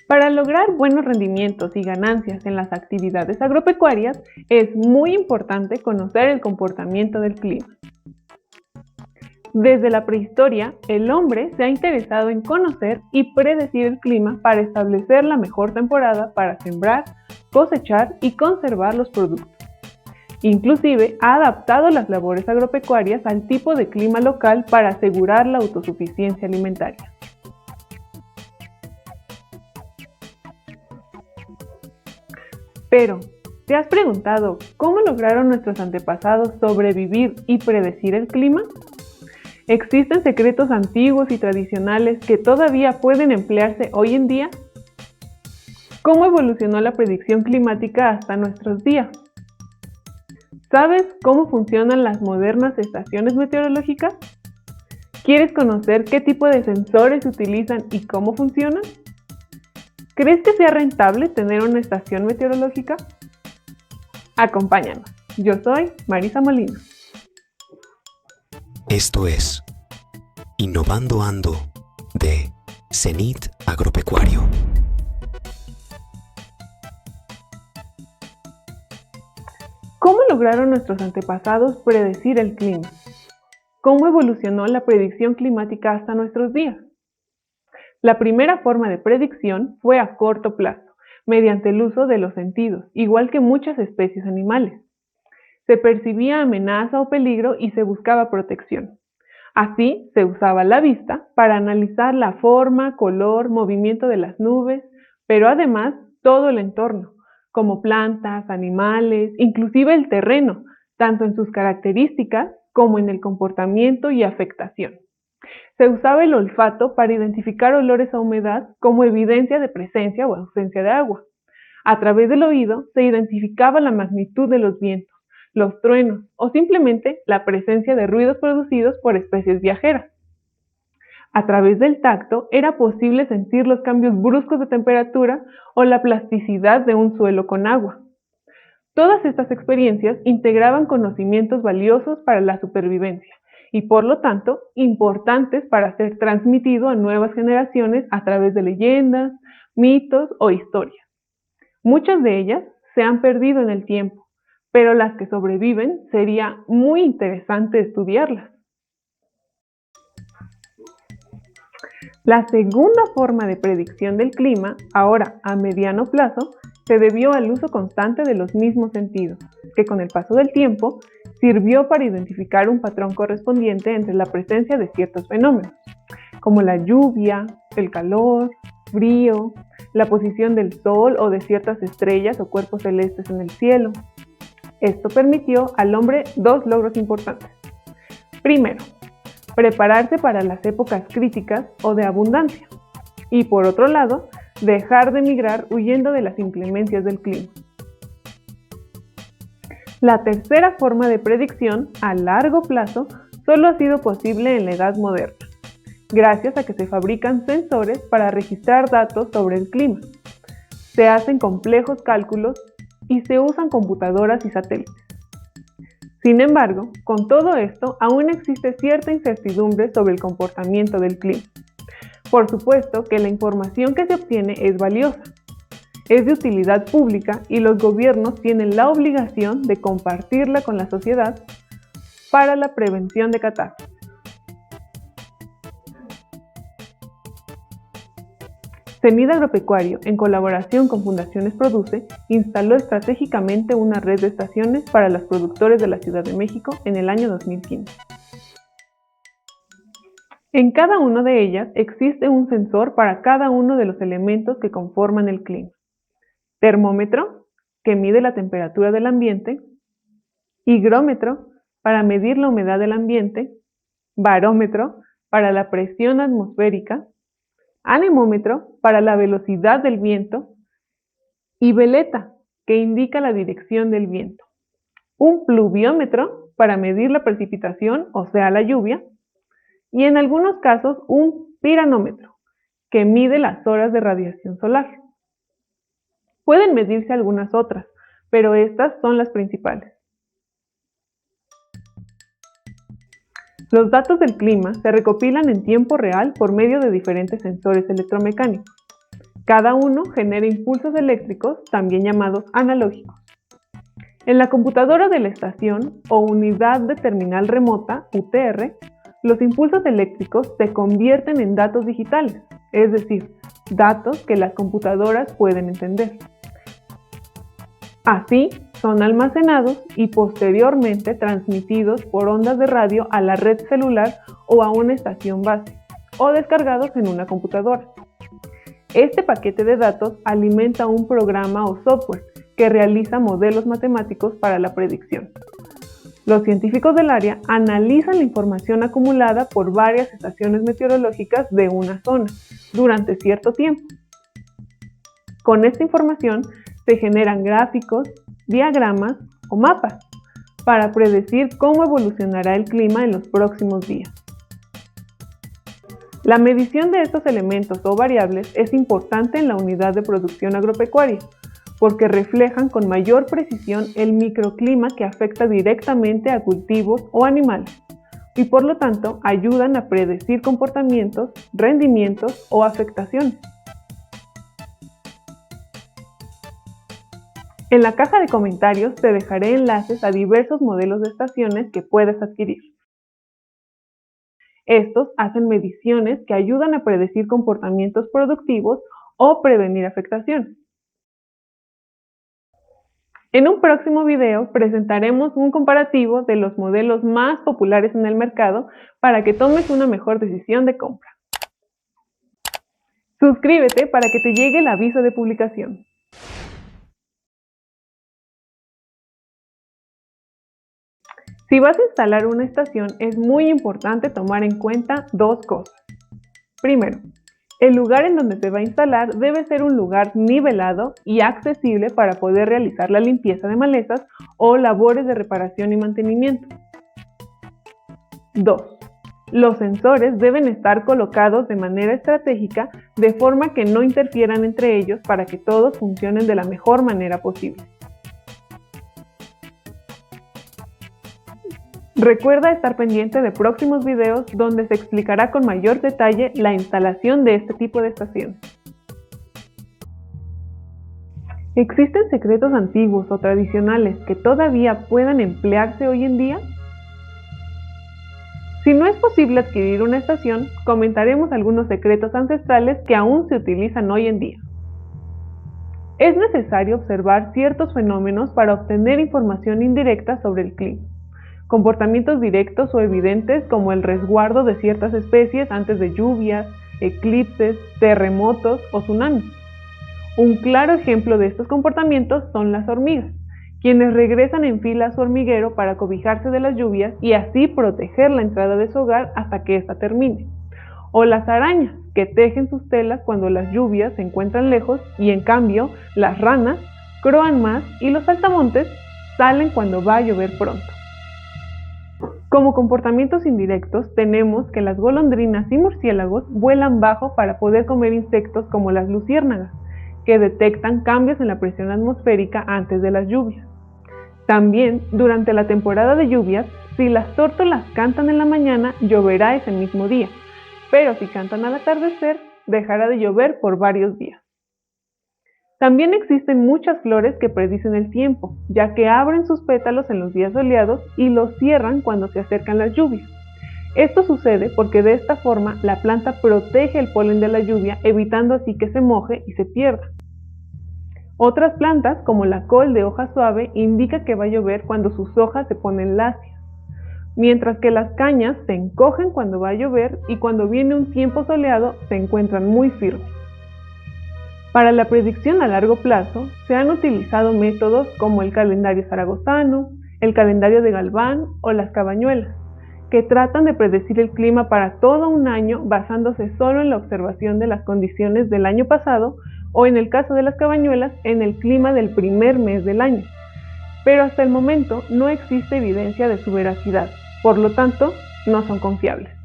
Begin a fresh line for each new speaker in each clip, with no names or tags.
Para lograr buenos rendimientos y ganancias en las actividades agropecuarias, es muy importante conocer el comportamiento del clima. Desde la prehistoria, el hombre se ha interesado en conocer y predecir el clima para establecer la mejor temporada para sembrar, cosechar y conservar los productos. Inclusive, ha adaptado las labores agropecuarias al tipo de clima local para asegurar la autosuficiencia alimentaria. Pero, ¿te has preguntado cómo lograron nuestros antepasados sobrevivir y predecir el clima? ¿Existen secretos antiguos y tradicionales que todavía pueden emplearse hoy en día? ¿Cómo evolucionó la predicción climática hasta nuestros días? ¿Sabes cómo funcionan las modernas estaciones meteorológicas? ¿Quieres conocer qué tipo de sensores se utilizan y cómo funcionan? ¿Crees que sea rentable tener una estación meteorológica? Acompáñanos. Yo soy Marisa Molina.
Esto es Innovando Ando de Cenit Agropecuario.
¿Cómo lograron nuestros antepasados predecir el clima? ¿Cómo evolucionó la predicción climática hasta nuestros días? La primera forma de predicción fue a corto plazo, mediante el uso de los sentidos, igual que muchas especies animales. Se percibía amenaza o peligro y se buscaba protección. Así, se usaba la vista para analizar la forma, color, movimiento de las nubes, pero además todo el entorno, como plantas, animales, inclusive el terreno, tanto en sus características como en el comportamiento y afectación. Se usaba el olfato para identificar olores a humedad como evidencia de presencia o ausencia de agua. A través del oído se identificaba la magnitud de los vientos, los truenos o simplemente la presencia de ruidos producidos por especies viajeras. A través del tacto era posible sentir los cambios bruscos de temperatura o la plasticidad de un suelo con agua. Todas estas experiencias integraban conocimientos valiosos para la supervivencia y por lo tanto importantes para ser transmitido a nuevas generaciones a través de leyendas, mitos o historias. Muchas de ellas se han perdido en el tiempo, pero las que sobreviven sería muy interesante estudiarlas. La segunda forma de predicción del clima, ahora a mediano plazo, se debió al uso constante de los mismos sentidos, que con el paso del tiempo sirvió para identificar un patrón correspondiente entre la presencia de ciertos fenómenos, como la lluvia, el calor, frío, la posición del sol o de ciertas estrellas o cuerpos celestes en el cielo. Esto permitió al hombre dos logros importantes. Primero, prepararse para las épocas críticas o de abundancia. Y por otro lado, dejar de migrar huyendo de las inclemencias del clima. La tercera forma de predicción a largo plazo solo ha sido posible en la Edad Moderna, gracias a que se fabrican sensores para registrar datos sobre el clima. Se hacen complejos cálculos y se usan computadoras y satélites. Sin embargo, con todo esto, aún existe cierta incertidumbre sobre el comportamiento del clima. Por supuesto que la información que se obtiene es valiosa, es de utilidad pública y los gobiernos tienen la obligación de compartirla con la sociedad para la prevención de catástrofes. Cenit Agropecuario, en colaboración con Fundaciones Produce, instaló estratégicamente una red de estaciones para los productores de la Ciudad de México en el año 2015. En cada una de ellas existe un sensor para cada uno de los elementos que conforman el clima. Termómetro, que mide la temperatura del ambiente, higrómetro, para medir la humedad del ambiente, barómetro, para la presión atmosférica, anemómetro para la velocidad del viento y veleta, que indica la dirección del viento. Un pluviómetro para medir la precipitación, o sea, la lluvia, y en algunos casos un piranómetro, que mide las horas de radiación solar. Pueden medirse algunas otras, pero estas son las principales. Los datos del clima se recopilan en tiempo real por medio de diferentes sensores electromecánicos. Cada uno genera impulsos eléctricos, también llamados analógicos. En la computadora de la estación o unidad de terminal remota, UTR, los impulsos eléctricos se convierten en datos digitales, es decir, datos que las computadoras pueden entender. Así, son almacenados y posteriormente transmitidos por ondas de radio a la red celular o a una estación base, o descargados en una computadora. Este paquete de datos alimenta un programa o software que realiza modelos matemáticos para la predicción. Los científicos del área analizan la información acumulada por varias estaciones meteorológicas de una zona durante cierto tiempo. Con esta información se generan gráficos, diagramas o mapas para predecir cómo evolucionará el clima en los próximos días. La medición de estos elementos o variables es importante en la unidad de producción agropecuaria, porque reflejan con mayor precisión el microclima que afecta directamente a cultivos o animales, y por lo tanto ayudan a predecir comportamientos, rendimientos o afectaciones. En la caja de comentarios te dejaré enlaces a diversos modelos de estaciones que puedes adquirir. Estos hacen mediciones que ayudan a predecir comportamientos productivos o prevenir afectaciones. En un próximo video presentaremos un comparativo de los modelos más populares en el mercado para que tomes una mejor decisión de compra. Suscríbete para que te llegue el aviso de publicación. Si vas a instalar una estación, es muy importante tomar en cuenta dos cosas. Primero, el lugar en donde se va a instalar debe ser un lugar nivelado y accesible para poder realizar la limpieza de malezas o labores de reparación y mantenimiento. 2. Los sensores deben estar colocados de manera estratégica de forma que no interfieran entre ellos para que todos funcionen de la mejor manera posible. Recuerda estar pendiente de próximos videos donde se explicará con mayor detalle la instalación de este tipo de estación. ¿Existen secretos antiguos o tradicionales que todavía puedan emplearse hoy en día? Si no es posible adquirir una estación, comentaremos algunos secretos ancestrales que aún se utilizan hoy en día. Es necesario observar ciertos fenómenos para obtener información indirecta sobre el clima. Comportamientos directos o evidentes como el resguardo de ciertas especies antes de lluvias, eclipses, terremotos o tsunamis. Un claro ejemplo de estos comportamientos son las hormigas, quienes regresan en fila a su hormiguero para cobijarse de las lluvias y así proteger la entrada de su hogar hasta que ésta termine. O las arañas, que tejen sus telas cuando las lluvias se encuentran lejos y en cambio las ranas croan más y los saltamontes salen cuando va a llover pronto. Como comportamientos indirectos tenemos que las golondrinas y murciélagos vuelan bajo para poder comer insectos como las luciérnagas, que detectan cambios en la presión atmosférica antes de las lluvias. También, durante la temporada de lluvias, si las tórtolas cantan en la mañana, lloverá ese mismo día, pero si cantan al atardecer, dejará de llover por varios días. También existen muchas flores que predicen el tiempo, ya que abren sus pétalos en los días soleados y los cierran cuando se acercan las lluvias. Esto sucede porque de esta forma la planta protege el polen de la lluvia, evitando así que se moje y se pierda. Otras plantas, como la col de hoja suave, indica que va a llover cuando sus hojas se ponen lacias, mientras que las cañas se encogen cuando va a llover y cuando viene un tiempo soleado se encuentran muy firmes. Para la predicción a largo plazo, se han utilizado métodos como el calendario zaragozano, el calendario de Galván o las cabañuelas, que tratan de predecir el clima para todo un año basándose solo en la observación de las condiciones del año pasado o, en el caso de las cabañuelas, en el clima del primer mes del año. Pero hasta el momento no existe evidencia de su veracidad, por lo tanto, no son confiables.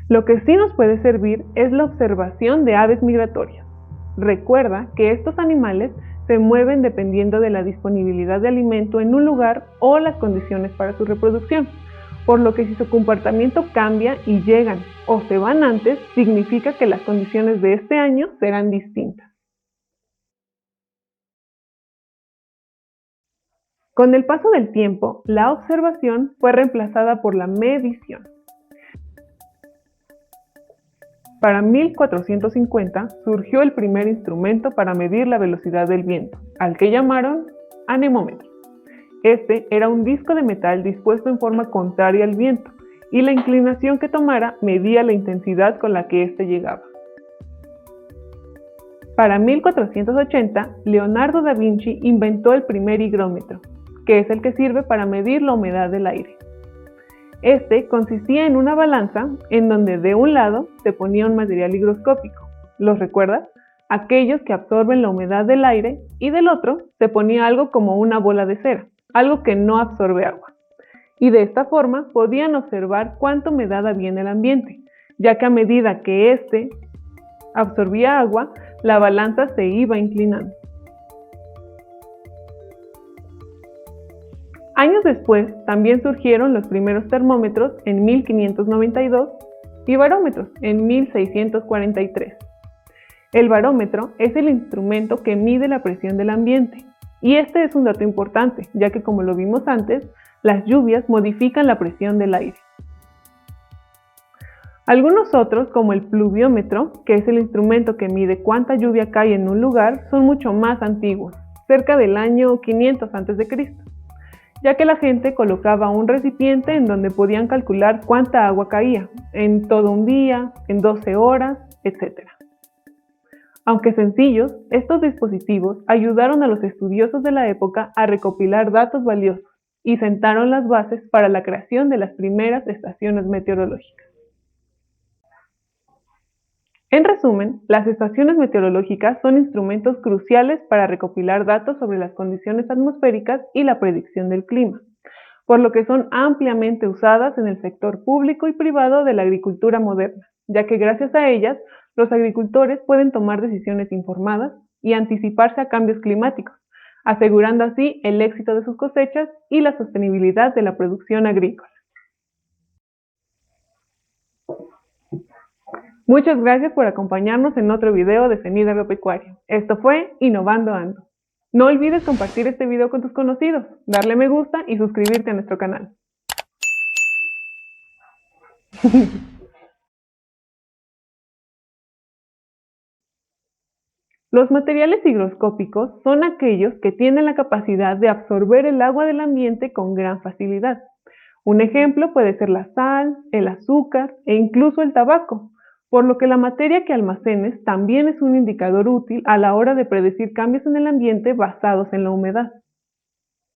Lo que sí nos puede servir es la observación de aves migratorias. Recuerda que estos animales se mueven dependiendo de la disponibilidad de alimento en un lugar o las condiciones para su reproducción, por lo que si su comportamiento cambia y llegan o se van antes, significa que las condiciones de este año serán distintas. Con el paso del tiempo, la observación fue reemplazada por la medición. Para 1450 surgió el primer instrumento para medir la velocidad del viento, al que llamaron anemómetro. Este era un disco de metal dispuesto en forma contraria al viento, y la inclinación que tomara medía la intensidad con la que éste llegaba. Para 1480, Leonardo da Vinci inventó el primer higrómetro, que es el que sirve para medir la humedad del aire. Este consistía en una balanza en donde de un lado se ponía un material higroscópico, ¿los recuerdas? Aquellos que absorben la humedad del aire, y del otro se ponía algo como una bola de cera, algo que no absorbe agua. Y de esta forma podían observar cuánta humedad había en el ambiente, ya que a medida que éste absorbía agua, la balanza se iba inclinando. Años después, también surgieron los primeros termómetros en 1592 y barómetros en 1643. El barómetro es el instrumento que mide la presión del ambiente, y este es un dato importante, ya que como lo vimos antes, las lluvias modifican la presión del aire. Algunos otros, como el pluviómetro, que es el instrumento que mide cuánta lluvia cae en un lugar, son mucho más antiguos, cerca del año 500 a.C., ya que la gente colocaba un recipiente en donde podían calcular cuánta agua caía, en todo un día, en 12 horas, etc. Aunque sencillos, estos dispositivos ayudaron a los estudiosos de la época a recopilar datos valiosos y sentaron las bases para la creación de las primeras estaciones meteorológicas. En resumen, las estaciones meteorológicas son instrumentos cruciales para recopilar datos sobre las condiciones atmosféricas y la predicción del clima, por lo que son ampliamente usadas en el sector público y privado de la agricultura moderna, ya que gracias a ellas, los agricultores pueden tomar decisiones informadas y anticiparse a cambios climáticos, asegurando así el éxito de sus cosechas y la sostenibilidad de la producción agrícola. Muchas gracias por acompañarnos en otro video de CENIT Agropecuario. Esto fue Innovando Ando. No olvides compartir este video con tus conocidos, darle me gusta y suscribirte a nuestro canal. Los materiales higroscópicos son aquellos que tienen la capacidad de absorber el agua del ambiente con gran facilidad. Un ejemplo puede ser la sal, el azúcar e incluso el tabaco, por lo que la materia que almacenes también es un indicador útil a la hora de predecir cambios en el ambiente basados en la humedad.